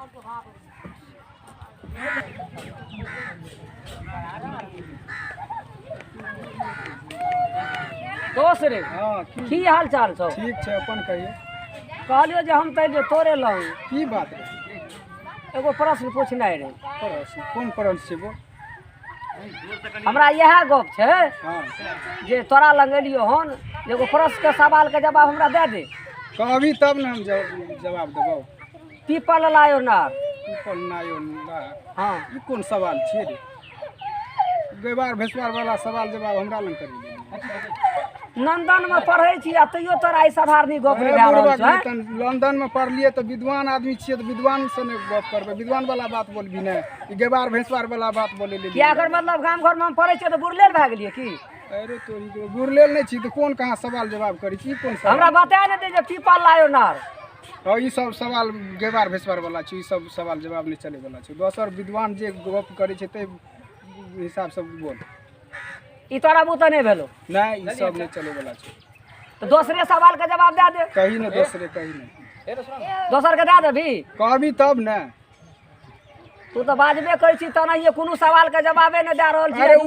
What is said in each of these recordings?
दोस्त रे की हाल चाल छौ? ठीक छै, अपन कहिए। कहलियो जे हम तैले तोरे लाऊ की बात रे? एगो प्रश्न पूछनाइ रे। प्रश्न कोन प्रश्न छै वो? हमरा यह गप छै हाँ जे तोरा लग एलियो हन, एगो प्रश्न के सवाल के जवाब हमरा दे दे। कहबी तब ने हम जवाब देबौ। पीपल लायो नार। पीपल नायो ना। हाँ ई कोन सवाल छियै रे? गैबार भैंसवार वाला सवाल जवाब हमरा लग करी। नंदन में पढ़े छी आ तैयो तोरा ई साधारण गप नहीं भए रहल छै। लंदन में पढ़लिए तो विद्वान आदमी छियै, तो विद्वान से ने गप करबे, विद्वान वाला बात बोलबी ने। ई गैबार भैंसवार वाला बात बोले ले क्या कर मतलब गांव घर में पढ़े छै तो बुरलेल भए गेलिए की? अरे तोरी के गुरलेल नहीं छी तो कोन कहाँ सवाल जवाब करी छी? कोन सवाल हमरा बता ने दे जे पीपल लायो नार। और ई सब सवाल गैबार भैंसवार वाला छै, ई सब सवाल जवाब नहीं चले वाला छै। दोसर विद्वान जे गप करे छै ते हिसाब से बोल। ई तोरा बुते नहीं भेलो? नहीं, ई सब नहीं चले वाला छै। तो दूसरे सवाल का जवाब दे दे। कही ने दूसरे, कही ने दोसर के दे देबी? कहबी तब ने। तू तो बाजबे करै छी तना ये कोनो सवाल के जवाबे नहीं दे रहल छी। अरे उ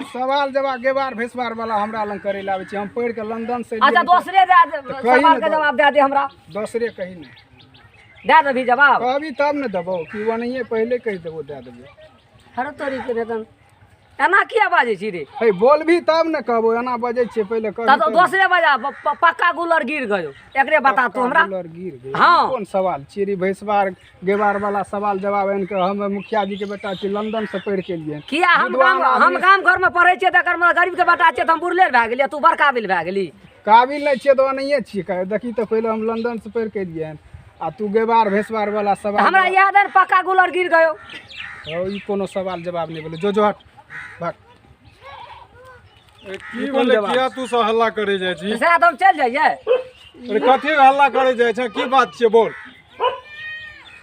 सवाल जवाब गैबार भैंसवार वाला हमरा लंग करे लावे छी। हम पढ़ के लंदन से अच्छा दूसरे दे दे, सवाल के जवाब दे दे हमरा। दूसरे कही ने दे देबी जवाब? कहबी तब ने देबो कि वनहिए पहले कहि देबो दे देबो। हर तोरी के रेतन एना किया बाजे छी रे? हे बोलबी तब ने कहबो, एना बजै छियै पहले कहबी तो दूसरे बजा पक्का गुलर गिर गयो। एकरे बता तू हमरा। गुलर गिर गई। हाँ। कोन सवाल चिरी भैंसवार गैबार वाला सवाल जवाब एन के हम मुखिया जी के बेटा छी, लंदन से पढ़ के लिए। किया हम गाम घर में पढ़े छियै तकर में गरीब के बेटा छियै त हम बुरलेर भए गेलियै, तू बड़ काबिल भए गेली। काबिल नहीं छियै तो ओनहिए छियै। देखी तो पहले हम लंदन से पढ़ के लिए आ तू गैबार भैंसवार वाला सवाल हमरा याद है पक्का गुलर गिर गयो। ई कोनो सवाल जवाब नहीं बोले। जो हट भाग। की बोले किया तू सब हल्ला करे जाय छी? शायद हम चल जाइए। अरे कथी हल्ला करे जाय छ? की बात छै बोल?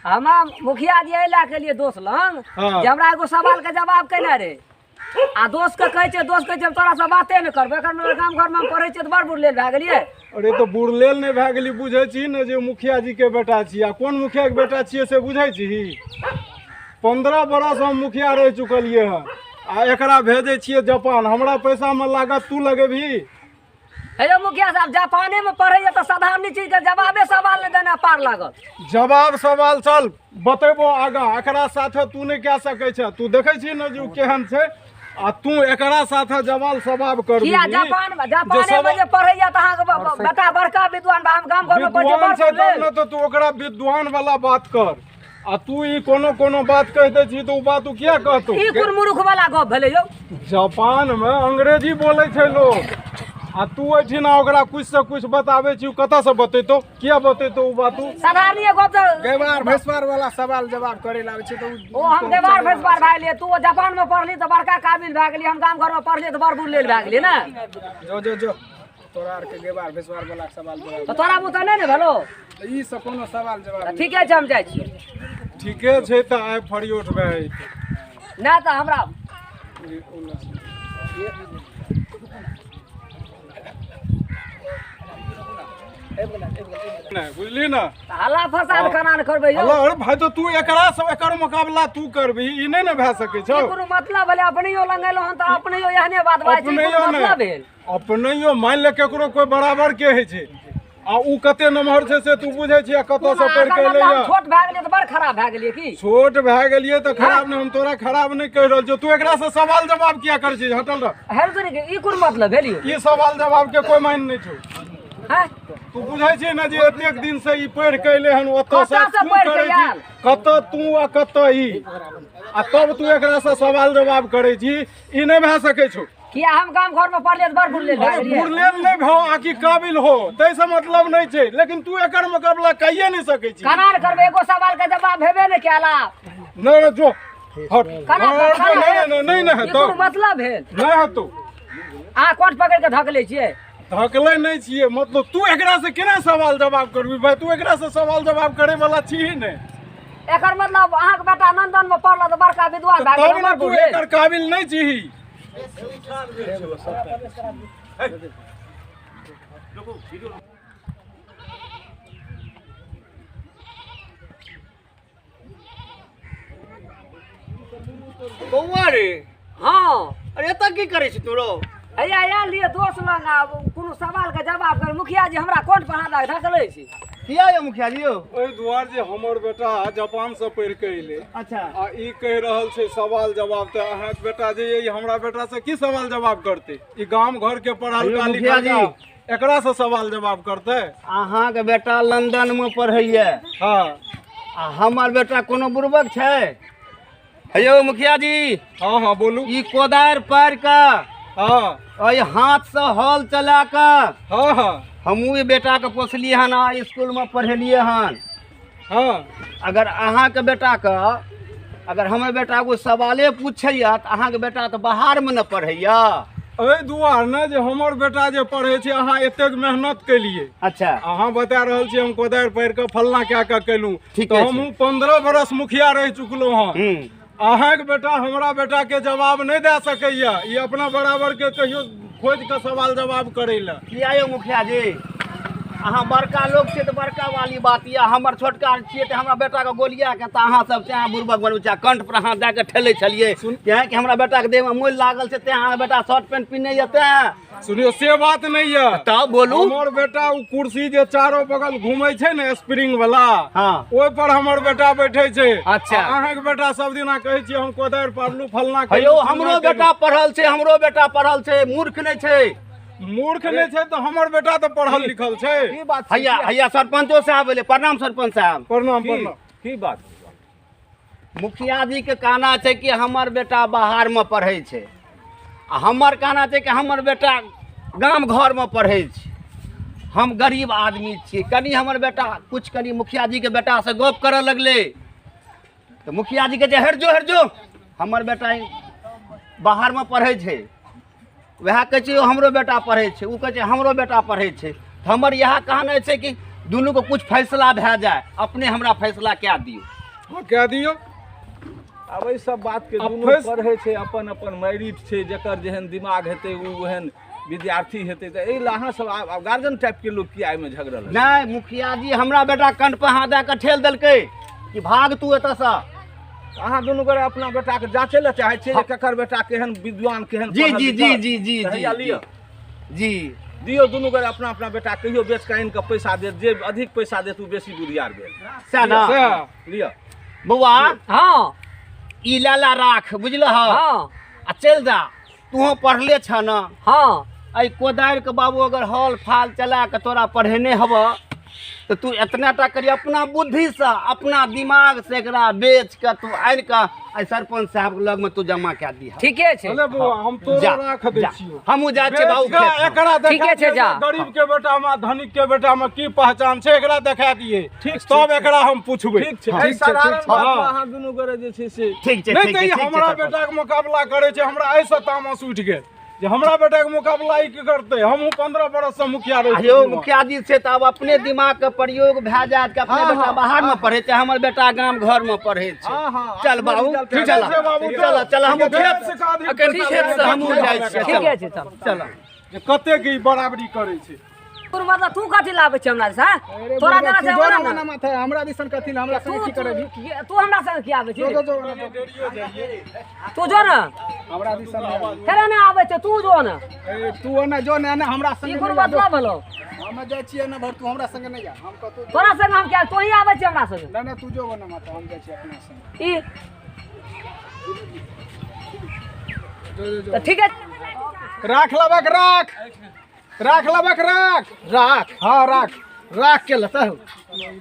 हमरा मुखिया जी अइला के लिए दोस्त लंग हाँ। जे हमरा एगो सवाल के जवाब केने रे आ दोस्त के कहै छै, दोस्त कहै छै तोरा से बाते नहीं करबे। एखन गाम घर में हम पढ़े छियै त बड़ बुरलेल भए गेलियै। अरे तो बुरलेल नहीं भए गेली, बुझै छी ने जे मुखिया जी के बेटा छी। आ कोन मुखिया के बेटा छियै से बुझै छी? 15 बरस हम मुखिया रह चुकलिए हैं आ एकरा भेजे छियै जापान। हमरा पैसा में लागत तू लगेबही? हे मुखिया साहब जापाने में पढ़े तो साधारण चीज के जवाबे सवाल नहीं देना पार लागत। जवाब सवाल चल बतेबो आगा। एकरा साथे तू नहीं कह सकै छ। तू देखै छी ने जे उ केहन छै आ तू एकरा साथे जवाब सवाब करबी। किया जापाने में जे पढ़े त अहाँ के बेटा बड़का विद्वान बा। हम गाम घर में पढ़े विद्वान से तब बड़ न तो तू ओकरा विद्वान वाला बात कर। आ तू ई कोनो बात कह दे छी तो उ बात तू किया कहतू? ई कोन मूर्ख वाला गप भेलै यौ? जापान में अंग्रेजी बोले छै लोग आ तू एठिना ओकरा कुछ से कुछ बताबे छी। कतऽ से बतेतो? किया बतेतो उ बात? साधारण गप तो गैबार भैंसवार वाला सवाल जवाब करे लागे छै तो ओ हम गैबार भैंसवार भए गेलियै। तू जापान में पढ़ली तो बड़का काबिल भए गेली, हम गाम घर में पढ़ली तो बड़ बुरलेल भए गेली ना। जो तोरा आर के गैबार भैंसवार वाला सवाल जवाब तो तोरा बुते नहीं ने भेलो? ई सब कोनो सवाल जवाब ठीके छै हम जाइ छी। ठीके छै त आइ फरियोट भए नहीं तो हमरा नहीं बुझली ना? हल्ला फसाद केना न करबै यौ? हेलो अरे भाई तो तू एकरा से एकर मुकाबला तू करबी, ई नहीं ना भए सकै छ। कोनो मतलब भेलै? अपने यो लंगेलो हन त अपने यो एहने बात बाजै छै। अपने यो कोनो मतलब भेल? अपने यो मान ले केकरो कोई बराबर के है छै आ उ कते नम्हर छै से तू बुझै छी। कतऽ से पढ़ के एलै या? छोट भए गेलियै त बड़ खराब भए गेलियै की? छोट भए गेलियै त खराब नहीं, हम तोरा खराब नहीं कह रहल छौ। तू एकरा से सवाल जवाब किया कर छी? हटल रह। हेरतुरी के ई कोन मतलब भेल यौ? ई सवाल जवाब के कोई मायने नहीं छौ। हैं तू बुझै छी ना जे एतेक दिन से ई पढ़ के एलै हन ओतऽ से कतऽ से तू पढ़ि के करै छी आयल? कतऽ तू आ कतऽ ई आ तब तू एकरा से सवाल जवाब करै छी? ई नहीं भए सकै छौ। किया हम गाम घर में पढ़लियै त बड़ बुरलेल भए गेलियै। बुरलेल नहीं भौ आकि काबिल हो तैसे मतलब नहीं छै। लेकिन तू एकर मुकाबला कहिए नहीं सकै छी। केना न करबै? एगो सवाल के जवाब हेबे नहीं केला। नहीं जो हट केना नहीं नहीं ई कोन मतलब भेल? नहीं हटो। अहाँ कोट पकड़ के धकले छियै? धकले नहीं छियै मतलब तू एकरा से केना सवाल जवाब करबी? भाई तू एकरा से सवाल जवाब करे वाला छी ने। एकर मतलब अहाँ के बेटा लंदन में पढ़ल त बड़का विद्वान भए तब गेल। ना तू एकर काबिल नहीं छी। बौआ रे हाँ अरे एतऽ की करै छी तोरो हैया आयल लिए दोस्त लग आ कोनो सवाल के जवाब कर मुखिया जी हमरा कोन पर हाथ ढकले छी किया यौ मुखिया जी यौ ओहि दुआरे जे हमर बेटा जापान से पढ़ि के अयलै अच्छा आ ई कहि रहल छै सवाल जवाब तऽ अहाँके बेटा जे ये हमरा बेटा से की सवाल जवाब करतै ई गाम घर के पढ़ल अयौ लिखल मुखिया एकरा से सवाल जवाब करतै अहाँके बेटा लंदन में पढ़ैया हाँ आ हमर बेटा कोनो बुड़बक छै हेयौ मुखिया जी हाँ हाँ बोलू ई कोदारि पारि कऽ हाँ एहि हाथ से हल चला कऽ हाँ हाँ हमहूँ ई बेटा के पोसलिए हन आ स्कूल में पढ़ेलिए हन हाँ अगर अहाँके बेटा के अगर हमर बेटा को सवाले पूछैया तऽ अहाँके बेटा तऽ बाहर में न पढ़ैया एहि दुआरे ने जे हमर बेटा जे पढ़े छै अहाँ एतेक मेहनत केलिए अच्छा अहाँ बता रहल छी हम कोदारि पढ़ि कऽ फलना कए कऽ केलहुँ ठीके तऽ छै। हमहूँ 15 बरस मुखिया रहि चुकलहुँ हन अहाँके बेटा हमरा बेटा के जवाब नहीं दे सकैया ई अपना बराबर के कहियो खोज के सवाल जवाब करे ला किया यौ मुखिया जी अहाँ बड़का लोग छियै तऽ बड़का वाली बात यऽ हमर छोटका छियै तऽ हमरा बेटा के गोलिया के तऽ अहाँ सब तें बुड़बक बनू चाहे कंठ पर अहाँ दए के ठेले छलियै तें कि हमरा बेटा के देह में मोल लागल छै तें अहाँ बेटा शर्ट पैंट पिन्है यऽ तें सुनियो से बात नहीं है तब बोलू हमर बेटा उ कुर्सी जे चारों बगल घूमे छै ने स्प्रिंग वाला हाँ ओहि पर हमर बेटा बैठे छै अच्छा। अहाँ के बेटा सब दिना कहै छी हम कोदारि पढ़लू फलना हेयौ हमरो बेटा पढ़ल छै मूर्ख नहीं छै मूर्ख नहीं छै तो हमर बेटा तो पढ़ल लिखल छै की बात हैया हैया सरपंचो साहब एले प्रणाम सरपंच साहब प्रणाम प्रणाम की बात मुखिया जी के कहना छै कि हमर बेटा बाहर में पढ़े छै आ हमर कहना छै कि हमर बेटा गाम घर में पढ़े छै हम गरीब आदमी छी कनी हमर बेटा कुछ कनी मुखिया जी के बेटा से गप करे लगले तो मुखिया जी के जे हट जो हमर बेटा बाहर में पढ़े छै वह कहै छै हमरो बेटा पढ़े छै उ कहै छै हमरो बेटा पढ़े छै तऽ हमर यह कहना छै कि दुनू को कुछ फैसला भए जाए अपने हमरा फैसला क्या दियो हाँ कह दियो अब एहि सब बात के अब दुनू फैस- पढ़ै छै अपन अपन मेरिट छै जकर जेहन दिमाग हेतै उ ओहन विद्यार्थी हेतै तऽ एहि लए अहाँ सब आब गार्जियन टाइप के लोग किया एहिमे झगड़ल है? नहीं मुखिया जी हमरा बेटा कंठ पर हाथ दे के ठेल देलकै कि भाग तू एतऽ से अहाँ दुनू गोरे अपना बेटा के जांचै लए चाहै छियै जे केकर बेटा केहन विद्वान केहन जी पढ़ल जी जी लिखल? जी जी तऽ जी हैया लिअ जी दियौ दुनू गोरे अपना अपना बेटा कहियो बेच के आनि के पैसा देत जे अधिक पैसा देत उ बेसी बुधियार भेल सएह ना सएह। लिअ बौआ हाँ ई लाला राख बुझलह हाँ आ चल जा तू पढ़ले छ ना हाँ एहि कोदारि के बाबू अगर हॉल फाल चला के तोरा पढ़ेने हब तो तू इतना टा करी अपना बुद्धि से अपना दिमाग से एकरा बेच के तू आनि के आई सरपंच साहब के लग में तू जमा कए दी ठीके छै चले बौआ हम तो जा, राख दै जा। छियो हमहूँ जाइ छियै बाबू बेच कऽ खेत में। एकरा ठीके देखा छै, दिअ जा। जे गरीब के बेटा में धनिक के बेटा में की पहचान छै एकरा देखा दिए ठीक तब छै। एकरा हम पूछबै ठीक छै हाँ। एहि साधारण ठीक छै। बात हाँ। में अहाँ दुनू गोरे जे छै से ठीक छै नहीं ठीक तो छै ई ठीक छै हमरा सरपंच। बेटा के मुकाबला करे छै हमरा ऐसा तामस उठ गेल जे हमरा बेटा के मुकाबला ई की करते हमहू 15 बरस से मुखिया रही अरे मुखिया जी से तो अब अपने दिमाग के प्रयोग भए जात कि अपने हाँ, बेटा हाँ, बाहर में पढ़े छै हमर बेटा गाम घर में पढ़े छै हाँ, हाँ, चल अपने बाबू रिजल्ट चल ठीक है बाबू, चल चल हम ठीक है, खेत से का अधिक अखन पैसा खेत से लगा हमहूँ के जाइ लगा छियै के ठीके छै चल चल जे कते की बराबरी करे छै तोर मतलब तू कथी लाबै छै हमरा से अरे तोरा बुढ़बा, देना तू छै जो हमरा ना ना माथा हमरा दिसन कथी ला हमरा संगे की करबी तू हमरा संग की आबै जो छै जो जो डेरियो जाइए तू जो ना हमरा दिसन फेर ना आबै छै तू जो ना ए तू ना जो ना हमरा ई संगे कोन नहीं जा, मतलब भेलो जो। हम जाय छियै ना भर तू हमरा संगे नहीं जा हम कतौ तोरा संग हम क्या तू ही आबै छै हमरा संग ना ना तू जो ना माथा हम जाय छियै अपना संगे ई जो जो जो तऽ ठीके राख लबक राख राख हाँ राख के लता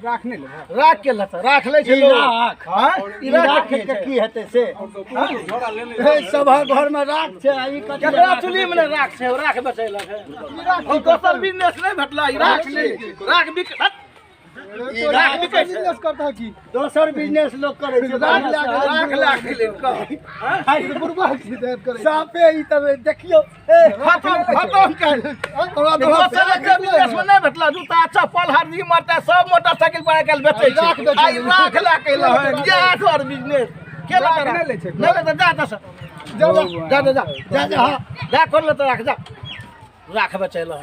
राख नहीं ले राख के लता राख ले छै राख हां ई राख के की हेतै से सब घर में राख छै ई केकरा चुली में राख छै राख बचैलक है ई दोसर बिजनेस नहीं भेटला ई राख ले राख बिक राख बिकै बिजनेस करता की दोसर बिजनेस लोग करे छै राख लाख ले हां बुढ़बा छी देत करे सापे ई तब देखियो खत्म कर हमरा दोसर बिजनेस में नहीं भेटला जूता चप्पल हरदी मारता सब मोटरसाइकिल पर आइकाल बेचै छै आई राख लाख ले ये और बिजनेस के राख नहीं ले छै नहीं ले जा दस जा जा खोल ले तो राख बचैलो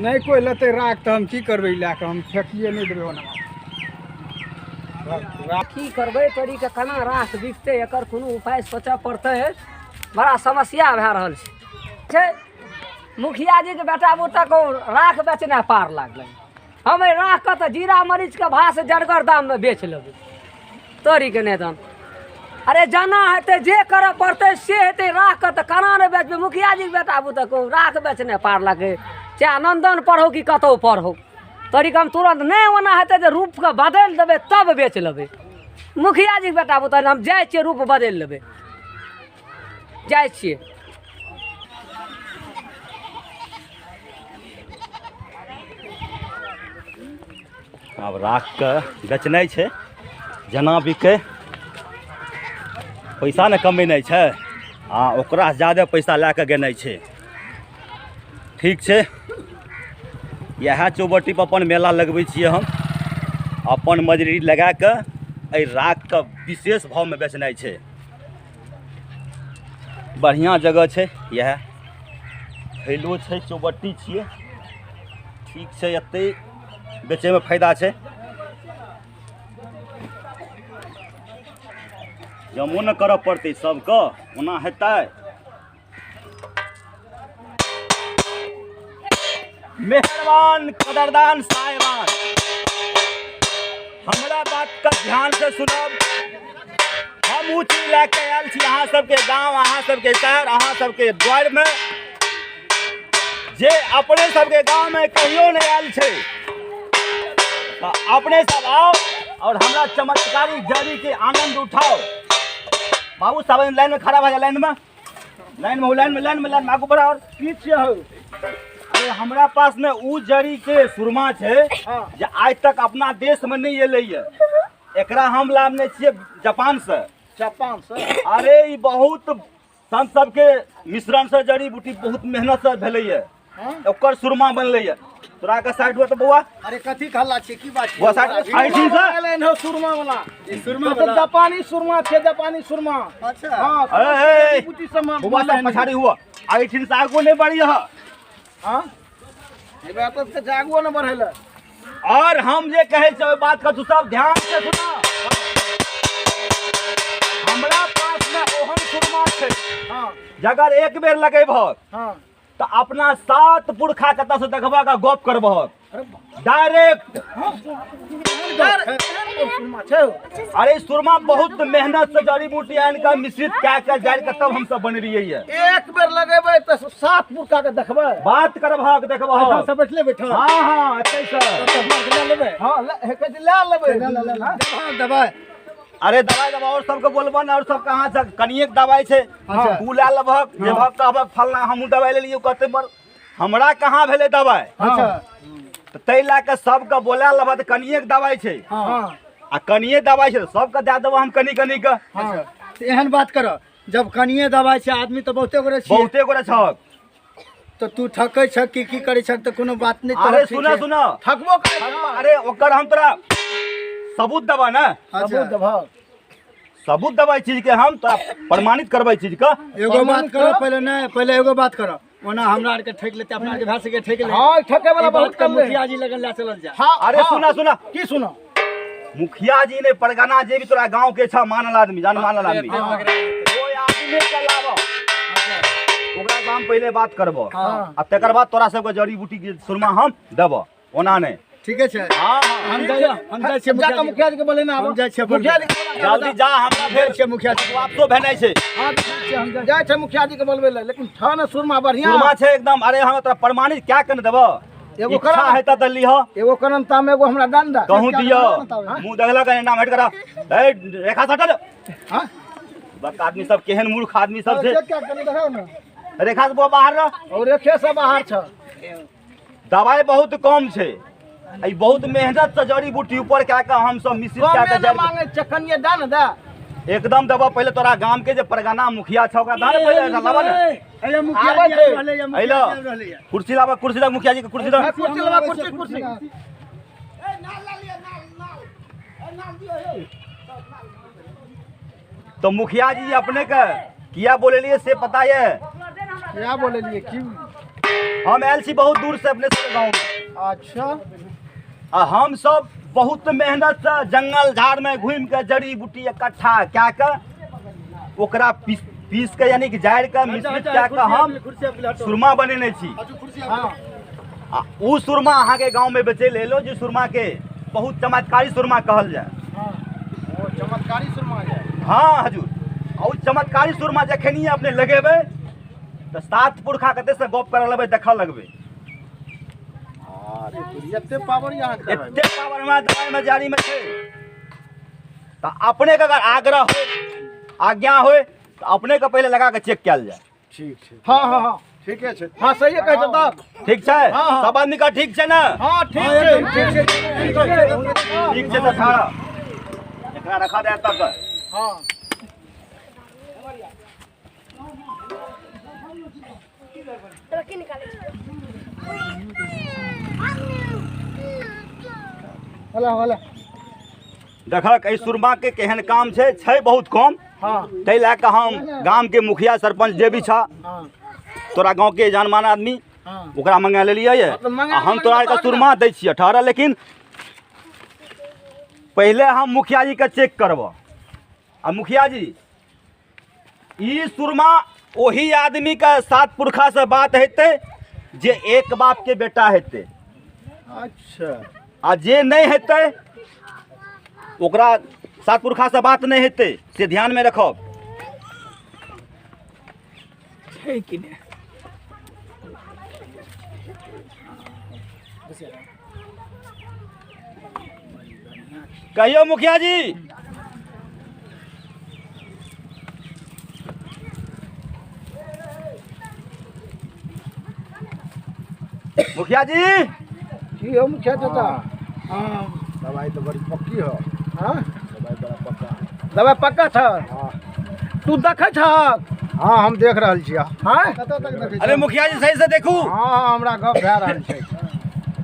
नहीं कोई लेते राख तो हम की करबै ला के हम फेकिए नहीं देबै ओना राख की करबै तोरी के केना राख बिकतै एकर कोनो उपाय सोचऽ पड़तै बड़ा समस्या भए रहल छै मुखिया जी के बेटा बूटा को राख बेचना पार लागलै हम एहि राख के तऽ जीरा मरीच के भाव से जड़गर दाम में बेच लेबै तोरी के नहि दाम अरे जाना हेतै जे करऽ पड़तै से हेतै राख के तऽ केना नहि बेचबै मुखिया जी के बेटा बूटा को राख बेचने पार लागै चाहे नंदन पढ़ो कि कतौ पढ़ो तोरी हम तुरंत नहीं ओना हेतै जे रूप के बदलि देबै तब बेच लेबै मुखिया जी के बेटा बूता हम जाइ छियै रूप बदलि लेबै जाइ छियै अब राख के बेचनाइ छै जेना बिकै पैसा ने कमेनाइ छै आ ओकरा ज्यादा पैसा लए कऽ गेनाइ छै ठीक छै इएह चौबट्टी पर अपन मेला लगबै छियै हम अपन मजदूरी लगा कऽ एहि राखके विशेष भावमे बेचनाइ छै बढ़िआँ जगह छै इएह फैलो छै चौबट्टी छियै ठीक छै एतै बेचैमे फायदा छै जमो न करऽ पड़तै सबके ओना हेतै मेहरबान कदरदान साहिबान हमरा बात का ध्यान से सुनब हम ऊ चीज लए के आयल छी अहाँ सबके गाँव अहाँ सबके शहर अहाँ सबके द्वार में जे अपने सबके गाँव में कहियो नहीं आयल छै तो अपने सब आओ और हमरा चमत्कारी जड़ी के आनंद उठाओ बाबू सब लाइन में खड़ा भए लाइन में आगू बढ़ा और पीछे हो अरे हमरा पास में ऊ जड़ी के सुरमा छै जे आज तक अपना देश में नहीं एलै है एकरा हम लावने छियै जापान से अरे ई बहुत संत सबके मिश्रण से जड़ी बूटी बहुत मेहनत से भेलै है ओकर सुरमा बनलै है तोरा के साइड हुआ तो बउआ अरे कथी खल्ला छै की बात वो साइड आइठी से सुरमा वाला सुरमा तो जापानी सुरमा छै जापानी सुरमा अच्छा हां ए बूटी समा बउआ सब पछाड़ी हुआ आइठी से आगो नहीं बढ़ी है हां ए बात से जागो न बढ़ैला और हम जे कहे छै ओइ बात का तू सब ध्यान से सुना हमरा पास में ओहन सुरमा छै हां जगर एक बेर लगेबहक हां तो अपना 7 पुरखा कत से देखबा का गप करबहक डायरेक्ट सुरमा छै अरे सुरमा बहुत मेहनत से जड़ी बूटी आन के मिश्रित कए के जारि के तब हम सब बन रही है एक बेर लगेबै त 7 पुरखा के देखबै बात करबहक देखबहक सब बैठले बैठल हां हां एतै से ले लेबै हां ले लेबै दबाई अरे दवाई दवा और सबके बोलबन और सब कहाँ से कनिएक दवाई छै तू लए लेबहक जेबहक कहबक फलना हमहूँ दवाई लेलियै कहते पर हमरा कहाँ भेलै दवाई अच्छा ताहि लए के सबके बोला लेबह तऽ कनिएक दवाई छै आ कनिए दवाई छै सबके दए देबह हम कनी कनी के एहन बात कर जब कनिए दवाई छै आदमी तो बहुते गोरे छै बहुते गोरे छक तो तू ठकै छ की करै छ त कोनो बात नहीं अरे सुना सुना ठकबो करे अरे ओकर हम तोरा सबूत देबा ना सबूत देबा सबूत देबा चीज के हम तोरा प्रमाणित करबै चीज के एगो बात करो पहले एगो बात करो ओना हमरा आर के ठक लेते अपना के भाई से के ठक ले हां ठके वाला बहुत कम मुखिया जी लगन ला चलल जा अरे सुना सुना की सुनो मुखिया जी ने परगना जे भी तोरा गांव के छ मानल आदमी जान मानल आदमी कोई आदमी के लाबो ओकरा काम पहले बात करबो आ तकर बाद तोरा सब के जड़ी बूटी के सुरमा हम देबो ओना नहीं ठीक है हां हम जाय छै मुखिया जी के बोले ना हम जाय छै मुखिया जी जल्दी जा हमरा फेर छै मुखिया जी वापसो भेनाइ छै हां हम जाय छै मुखिया जी के बोलबे ले लेकिन थाना सुरमा बढ़िया सुरमा छै एकदम अरे हम तोरा प्रमाणित क्या कर देबो एगो इच्छा है त लिह एगो करन ताम एगो हमरा दान दा कहूं दियो मुंह देखला के नाम हट करा ए रेखा सटल हां बक आदमी सब केहन मूर्ख आदमी सब छै क्या कनी देखाओ ना रेखा से बाहर रह और रेखे से बाहर छ दवाई बहुत कम छै आई बहुत मेहनत से जड़ी बूटी ऊपर क्या का हम सब मिश्रित क्या का जड़ी मांगे चकनिए दान दा एकदम दबा पहले तोरा गांव के जे परगना मुखिया छ ओकरा दान पहले लावा ने अरे मुखिया जी रहले आइलो कुर्सी लावा कुर्सी दा मुखिया जी के कुर्सी दा कुर्सी लावा कुर्सी तो मुखिया जी अपने के किया बोलेलिए से पता है क्या बोलेलिए की हम आयल छी बहुत दूर से अपने सब गांव में अच्छा आ हम सब बहुत मेहनत से जंगल झाड़ में घूम के जड़ी बूटी इकट्ठा क्या के ओकरा पीस के यानी कि जाड़ के मिश्रित क्या के हम सुरमा बनेने छी। आ उ सुरमा अहाँ के गांव में बेचे ले लो जो सुरमा के बहुत चमत्कारी सुरमा कहल जाए। चमत्कारी सुरमा जाए। हाँ हजूर, और चमत्कारी सुरमा जखनी अपने लगेबे तो 7 पुरखा कते से गप कर लेबे देख लगबे। एते पावर यहाँ के है। एते पावर में दवाई में जारी में छे। तो अपने के अगर आग्रह हो आज्ञा हो तो अपने के पहले लगा के चेक कयल जाए। ठीक ठीक। हाँ हाँ हाँ ठीक है। हाँ सही है कहते तब। ठीक है सब आदमी का ठीक है ना? हाँ ठीक है ठीक है ठीक है। तो खाड़ा एकरा रखा दे तब। हाँ वाला देखक एहि सुरमा के केहन काम छै बहुत कम। हाँ तै लए के हम गांव के मुखिया सरपंच जे भी छा हाँ तोरा गांव के जानमान आदमी हाँ ओकरा मंगा लेलियै ये। आ हम तोरा के सुरमा दै छियै 18, लेकिन पहले हम मुखिया जी के चेक करब। आ मुखिया जी ई सुरमा ओही आदमी के 7 पुरखा से बात हेतै जे एक बाप के बेटा हेतै। अच्छा आ जे नहीं हेतै ओकरा 7 पुरखा से बात नहीं हेतै से ध्यान में रखब। कहियो मुखिया जी। मुखिया जी की हो मुखिया चाचा? हाँ दवाई तो बड़ी पक्की हो। हाँ दवाई बड़ा पक्का। दवाई पक्का था। हाँ तू देखे छ? हाँ हम देख रहल छियै। हाँ कतऽ तक देखे छ? अरे मुखिया जी सही से देखू। हाँ हमरा गप भए रहल छै।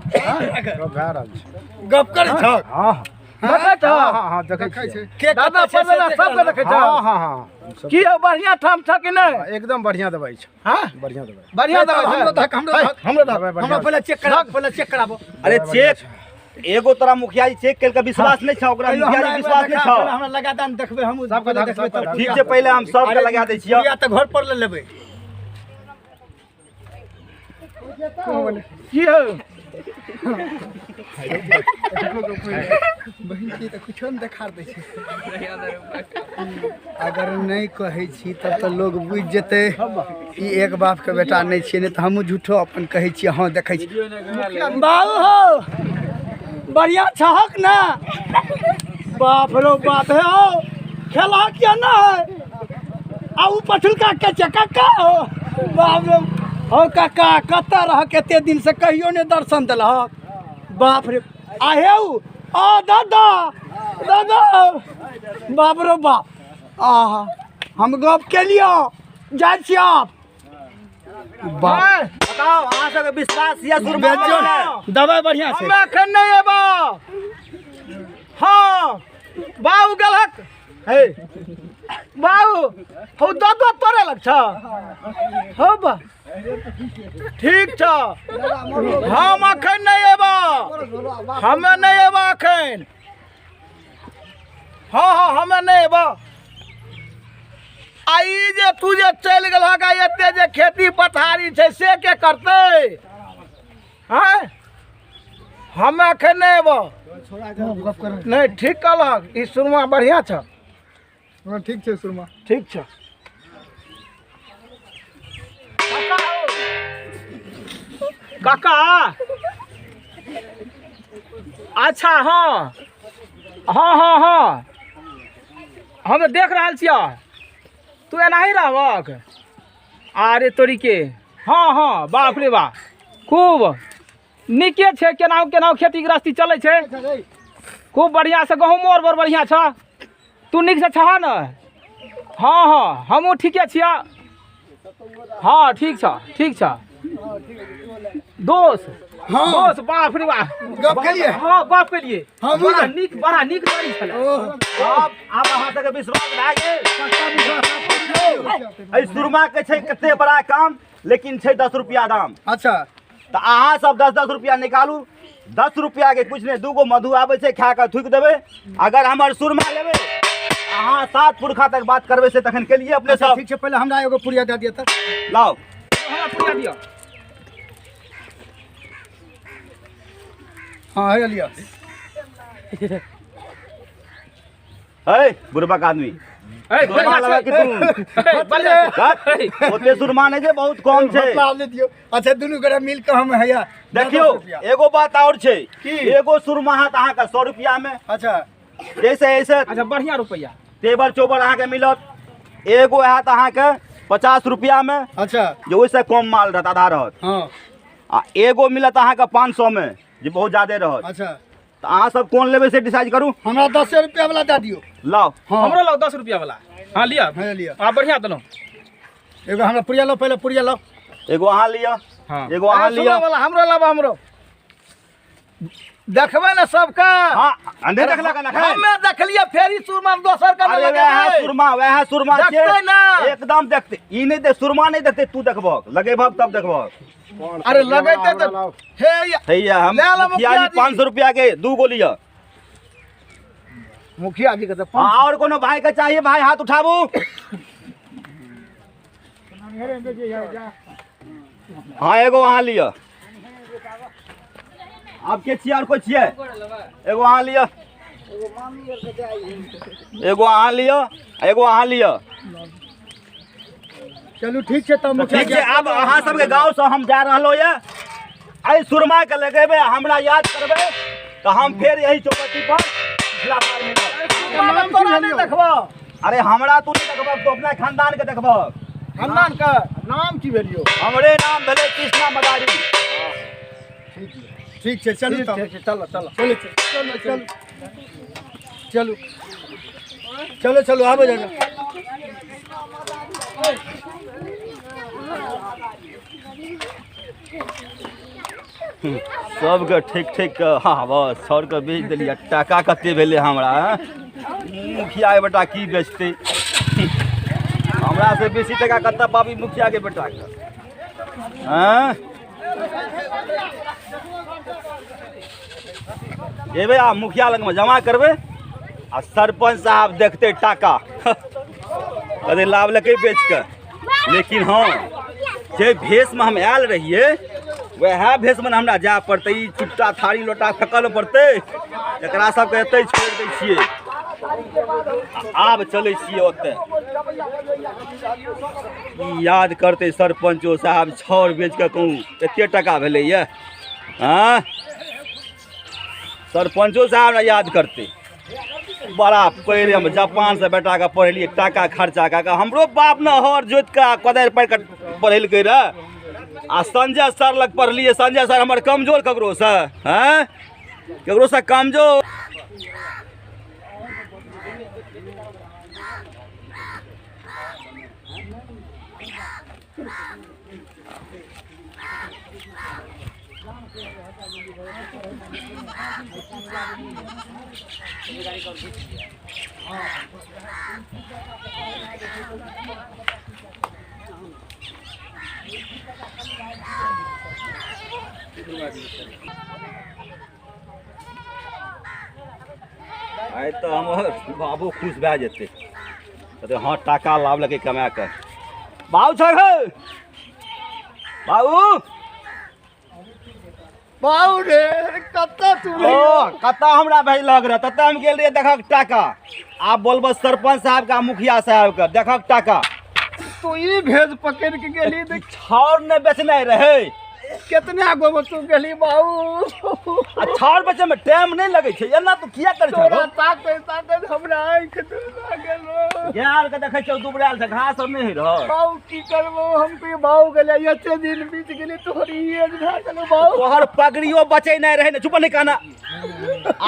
गप भए रहल छै। गप कर छ। हाँ देखे छ? हाँ हाँ देखे छै। दादा परदादा सब देखे छ? हाँ हाँ हाँ की हो बढ़िया ठाम छ कि नहीं? एकदम बढ़िया दवाई छ। हाँ बढ़िया दवाई। बढ़िया दवाई हमरो दक हमरा पहले चेक कराबो। अरे चेक एगो तोरा मुखिया जी चेक करके विश्वास नहीं छा ओकरा मुखिया जी विश्वास नहीं छा। हमरा लगातार देखबे हम सबके देखबे तब ठीक छै पहले हम सब के लगा दै छियै। या त घर पर ले लेबै। की हो बहन की त कुछो न देखा दै छै। अगर नहीं कहै छी तब तो लोग बुझ जेतै ई एक बाप के बेटा नहीं छियै। नहीं त हमहू झूठो अपन कहै छी। हां देखै छी बाबू हो बढ़िया छहक ना। बाप रो बाप है हो खेला क्या ना है। आ ऊ पछुलका के काका हो बाप रे हो काका कतऽ रह केते दिन से कहियो ने दर्शन देलहक। बाप रे आहे ऊ आ दादा दादा बाप रो बाप। आहा हम गप के लियो जाय छी आप। बताओ अहाँ सबके विश्वास या सुरमा दवाई बढ़िया से हमरा एखन नहीं एबो। हाँ बाबू गलक हे बाबू हो दादा तोरे लग छ हो बा ठीक छ। हम एखन नहीं एबो। हमे नहीं एबो एखन। हाँ हाँ हमे नहीं एबो। आई जे तू जे चल गेलहक एते जे खेती पथारी छै से के करतै? हाँ हम एखन नहीं एबो। नहीं ठीक कहलक ई सुरमा बढ़िया छ। ठीक छै सुरमा ठीक छ। काका अच्छा हाँ हाँ हाँ हाँ हम देख रहल छियै। तू एना ही रहबक? अरे तोरी के हाँ हाँ बाप रे बाप खूब नीके छै। केनाहु केनाहु खेती गृहस्थी चलै छै खूब बढ़िया से। गहूँमो और बड़ बढ़िया छ। तू नीक से छह न? हाँ हाँ हमहूँ ठीके छियै। हाँ ठीक छ ठीक छ। दोस्त हाँ दोस्त बाप रे बाप गप के लिए। हाँ गप के लिए बड़ा नीक बारी छलै। अब अहाँ सबके विश्वास भए गेल। एहि सुरमा के छै कते बड़ा काम लेकिन छै 10 रुपया दाम। अच्छा तो अहाँ सब 10-10 रुपया निकालू। 10 रुपया के कुछ नहीं, 2 गो मधु आबै छै, खा के थूक देबै। अगर हमर सुरमा लेबै अहाँ 7 पुरखा तक बात करबै से तखन के लिए अपने सब। ठीक छै, पहले हमरा एगो पुड़िया दे दिया त। लाओ हमरा पुड़िया दियो। हाँ है लिया। है बुढ़बक आदमी सुरमा लगा कि तू ओते सुरमा नहीं छै, बहुत कम छै। मतलब ले दियो। अच्छा दुनू गोरा मिल के हम हैया देखियो एगो बात और छै, एगो सुरमा हाथ अहाँ के 100 रुपया में। अच्छा जैसे ऐसे अच्छा बढ़िया रुपया टेबल चोबर अहाँ के मिलत। एगो हाथ अहाँ के 50 रुपया में, अच्छा जो ओइसे कम माल रहत, आधा रहत। हाँ आ एगो मिलत अहाँ के 500 में, जे बहुत ज्यादा रहत। अच्छा तो अहाँ सब कौन लेबै से डिसाइड करू। हमरा 10 रुपया वाला दे दियो। लाओ हाँ हमरो लो 10 रुपया वाला। हाँ लिया है लिया। आ बढ़िया दलो। एगो हमरा पुड़िया लो, पहले पुड़िया लो। एगो अहाँ लिअ, हाँ एगो अहाँ लिअ। वाला हमरो लाबा हमरो। देखबै ना सबका। हाँ अंडे देखला का ना खाए। हमे देखलिए फेरी सुरमा दोसर का अरे लगा वह सुरमा देखते छै। ना। एकदम देखते ई नहीं देख, सुरमा नहीं देखते, तू देखबक लगेबक तब देखबक। अरे लगैते त हे भैया हम ले लो मुखिया मुखिया जी जी। 500 रुपया के 2 गो लिअ। मुखिया जी के त हाँ, और कोनो भाई के चाहिए, भाई हाथ उठाबू। हाँ एगो अहाँ लिअ। आप के छियै और कोई छियै? एगो अहाँ लिअ, एगो अहाँ लिअ, एगो अहाँ लिअ। चलू ठीक छै तब मुखिया ठीक छै, अब अहाँ सबके गाँव से हम जा रहलो ये। एहि सुरमा के लगेबै, हमरा याद करबै तो हम फेर यही चौपट्टी पर पिछला साल मिलब। देखबो। अरे हमरा तू नहीं देखबक, तो अपना खानदान के देखबक। खानदान का नाम की भेलियो? हमरे नाम भेलै कृष्णा मदारी। ठीक छै चलू तब। चलो चलो चलू चलू चलू चलू चलो चलो आबो जाना। सबके ठीक ठीक के हाँ बस 100 के बेच देलिए। टाका कते भेलै हमरा? मुखिया के बेटा की बेचतै? हमरा से बेसी टाका कतऽ पाबी मुखिया के बेटा के? हाँ जेबै आ मुखिया लग में जमा करबै आ सरपंच साहब देखते टाका कहते लाभ लगे बेच के। लेकिन हाँ जे भेष में हम आयल रहिए वह भेष में हमरा जाय पड़तै। ई चुट्टा थारी लोटा फेकल पड़तै, एकरा सबके एतै छोड़ दै छियै। आब चलै छियै ओतऽ। ई याद करते सरपंचो साहब छौर बेच के कहूँ एते टका भेलै ये। हाँ सरपंचो साहब ने याद करते। बड़ा पहले हम जापान से बेटा के पढ़ेलिए, टाका खर्चा कऽ के। हमरो बाप ने हर जोत के कोदारि पर के पढ़ेलकै रह। आ संजय सर लग पढ़लिए। संजय सर हमर कमजोर ककरो से? हैं ककरो से कमजोर? आइ तो हमर बाबू खुश भए जेतै। कहते हाँ टाका लावलकै कमा के। बाबू छ बाबू बाऊ रे कत्ता तू कता हमरा भाई लग रहा तत हम गेल रहिए देखक टाका। आप बोलबो सरपंच साहब का मुखिया साहब का देखक टाका। तू ई भेज पकड़ के गेली देख छाड़ ने बेचने रहे। कितना गो तू गेली बाऊ। आ छाड़ बेचे में टाइम नहीं लगे छे। एना तू किया करे छो? तोरा ताकत हमरा आंख दुखा गेलो। यार के देखे छो दुबराल से घास सब नहीं रह। बाऊ की करबो हम पे बाऊ गेले एते दिन बीत गेले तोहरी एज भा गेलो बाऊ। तोहर पगड़ियो बचे नहीं रहे। चुप नहीं कहना।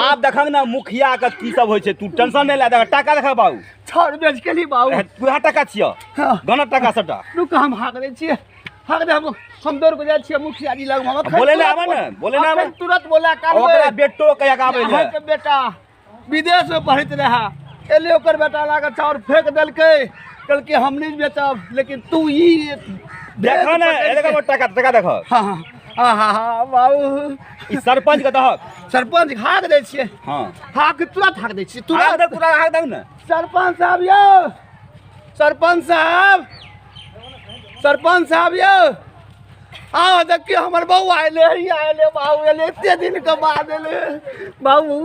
आप देखक ना मुखिया का की सब होय छे। तू टेंशन नहीं ले। देख टाका देख बाबू छाड़ बेच गेली बाऊ। तू टाका छियो गना टाका सटा। रुक हम हाक दे छिए। हाक दे हम दौड़ के जाय छिए मुखिया जी लग में। बोले ना आवे ना, बोले ना आवे। तुरंत बोला कर ओकरा बेटो कया के आवे ले। के बेटा विदेश में पढ़त रहा। एले ओकर बेटा लागत छाड़ फेंक देलकै। कल के हम नहीं बेचब लेकिन तू ई देखो ना ए देखो टाका टाका देखो। हाँ हाँ हाँ बाबू ई सरपंच के दहक सरपंच हाक दै छियै हाँ हाक तुरंत हाक दै छियै हाक तुरंत दे पूरा हाक दे ने सरपंच साहब यौ सरपंच साहब यौ आओ देखियो हमर बहू आयले बाबू एले एते दिन के बाद एले बाबू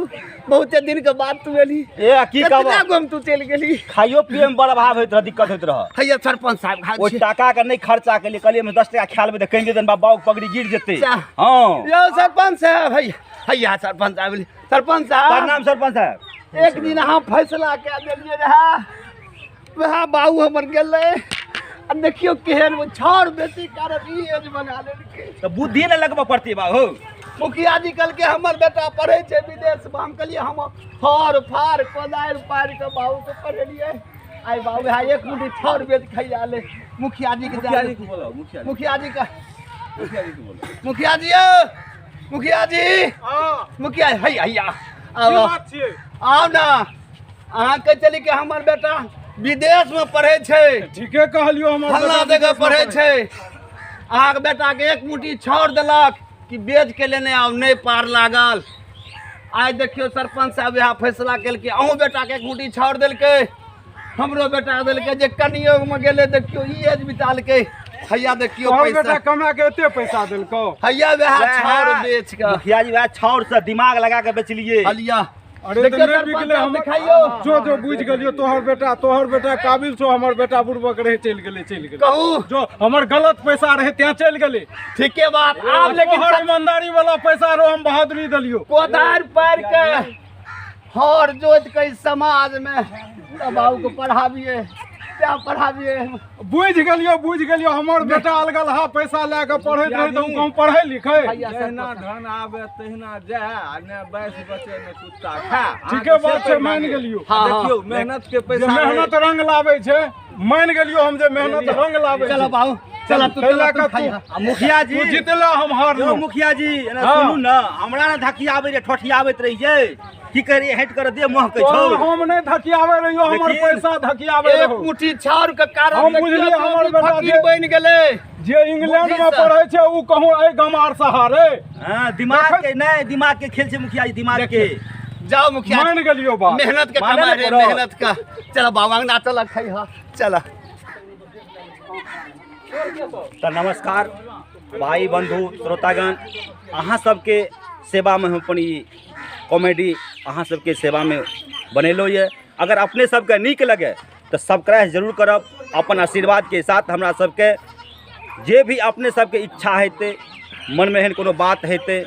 बहुते दिन के बाद तू एली ए की कितना कहब गम तू चल गेली खाइयो पिए में बड़ अभाव होइत रह दिक्कत होइत रह हैया सरपंच साहब खा ओ टाका के नहीं खर्चा के लिए कहलिए में 10 टका ख्याल में तो कहीं दिन बाबू पगड़ी गिर जेते हां यो सरपंच साहब हैया सरपंच साहब सरपंच साहब प्रणाम सरपंच साहब एक दिन हम फैसला कए देलिए रहा वह बाबू हमर गेलै आ देखियो केहन वो छाड़ बेटी कारण ई एज बना लेलकै तो बुद्धि न लगबा पड़ती बाबू मुखिया जी कहलकै हमर बेटा पढ़ै छै विदेश में हम कहलिए हम हर फार कोदारि पार के बाबू के पढ़ेलिए आई बाबू हां एक मुट्ठी छाड़ बेच खैया ले मुखिया जी के बोलो मुखिया जी का बोलो मुखिया जी यौ मुखिया जी मुखिया हैया आओ आओ ना अहाँ कह चली कि हमर बेटा विदेश में पढ़े छै ठीके कहलियो हमर फल्ला जगह पढ़े छै अहाँके बेटा के एक मुट्ठी छोड़ देलक कि बेच के लेने आब नहीं पार लागल आइ देखियो सरपंच साहब यहाँ फैसला केलकै अहूँ बेटा के एक मुट्ठी छोड़ देलकै हमरो बेटा देलकै जे कनियो में गेले देखियो ई एज बितालकै हैया देखियो तोहर बेटा पैसा कमा के एते पैसा देलको हैया वह छोड़ बेच के मुखिया जी वह छौर से दिमाग लगा के बेचलिए हलिया अरे तो देखियो नहीं सरपंच बिकले साहब हम दिखाइयो जो बुझ गेलियो तोहर बेटा काबिल छो हमर बेटा बुड़बक रहे चल गेले कहू जो हमर गलत पैसा रहे त्या चल गेले ठीके बात आब लेकिन तोहर ईमानदारी वाला पैसा रो हम बहादुरी दलियो कोदार पार के हर जोत के समाज में बाबू को पढ़ाबिए क्या पढ़ाबिए बुझ गेलियो हमर बेटा अलगल हा पैसा ले के पढ़ैत रहे त हम पढ़ै लिखै जहिना धन आवे तहिना जाए आ ने बैस बचे ने कुत्ता खा ठीके बात छै मान गेलियो देखियो मेहनत के जे पैसा मेहनत रंग लाबै छै मान गेलियो हम जे मेहनत रंग लाबै चलो बाबू चलो तू कैला चलो का तू खाइया मुखिया जी तू जितला हम यो हारलो मुखिया जी एना हाँ। सुनू ना हमरा ना धकियाबे रे ठठियाबैत रही छै की करिए हट कर दे मोह के छौ हम नहीं धकियावे रहियो हमर लेकिन पैसा धकियावे एक रहो मुट्ठी छाड़ के कारण हम बुझलिए हमर बेटा फकीर बन गेले जे इंग्लैंड में बुद्धि से। पढ़ै छै उ कहूं ए गमार सहारे हां दिमाग के नहीं दिमाग के खेल छै मुखिया जी दिमाग के जाओ मुखिया मान गेलियो बात मेहनत के माने कमाई ना रे करो। मेहनत का चलो बाबा ना चल खाइया चल तो नमस्कार भाई बंधु श्रोतागण अहाँ सबके सेवा में हम अपन ई कॉमेडी अहाँ सबके सेवा में बनेलो ये अगर अपने सबके नीक लगे तो सब्सक्राइब जरूर करब अपन आशीर्वाद के साथ हमरा सबके जे भी अपने सबके इच्छा हेतै मन में एहन कोनो बात हेतै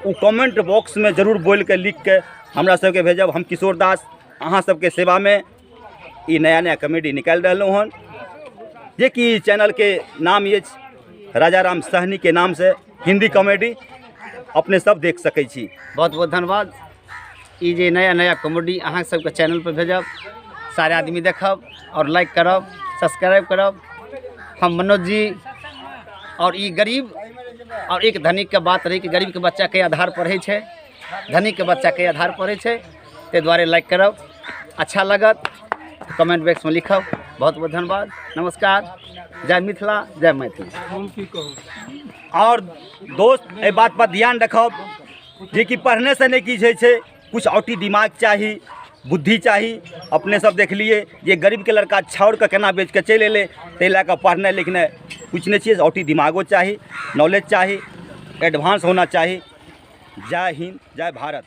उ कमेंट बॉक्स में जरूर बोल के लिख के हमरा सबके भेजब हम किशोर दास अहाँ सबके सेवा में ई नया नया कॉमेडी निकाल रहलहुँ हन जे कि चैनल के नाम ये राजा राम सहनी के नाम से हिंदी कॉमेडी अपने सब देख सकै छी बहुत बहुत धन्यवाद ई जे नया नया कॉमेडी अहाँ सबके चैनल पर भेजब सारे आदमी देखब और लाइक करब सब्सक्राइब करब हम मनोज जी और ई गरीब और एक धनिक के बात रही कि गरीब के बच्चा के आधार पढ़े छै धनिक के बच्चा के आधार पढ़े छै ताहि दुआरे लाइक करब अच्छा लगत कमेंट बॉक्स में लिखब बहुत बहुत धन्यवाद नमस्कार जय मिथिला जय मैथिली हम की कहूं और दोस्त ए बात पर ध्यान रखब जे कि पढ़ने से नहीं की छै कुछ औटी दिमाग चाही बुद्धि चाही अपने सब देख लिए ये गरीब के लड़का छाड़ के केना बेच के चल एले ताहि लए कऽ पढ़नाइ लिखनाइ कुछ नहीं चाहिए औटी दिमागो चाही नॉलेज चाही एडवांस होना चाही जय हिंद जय भारत।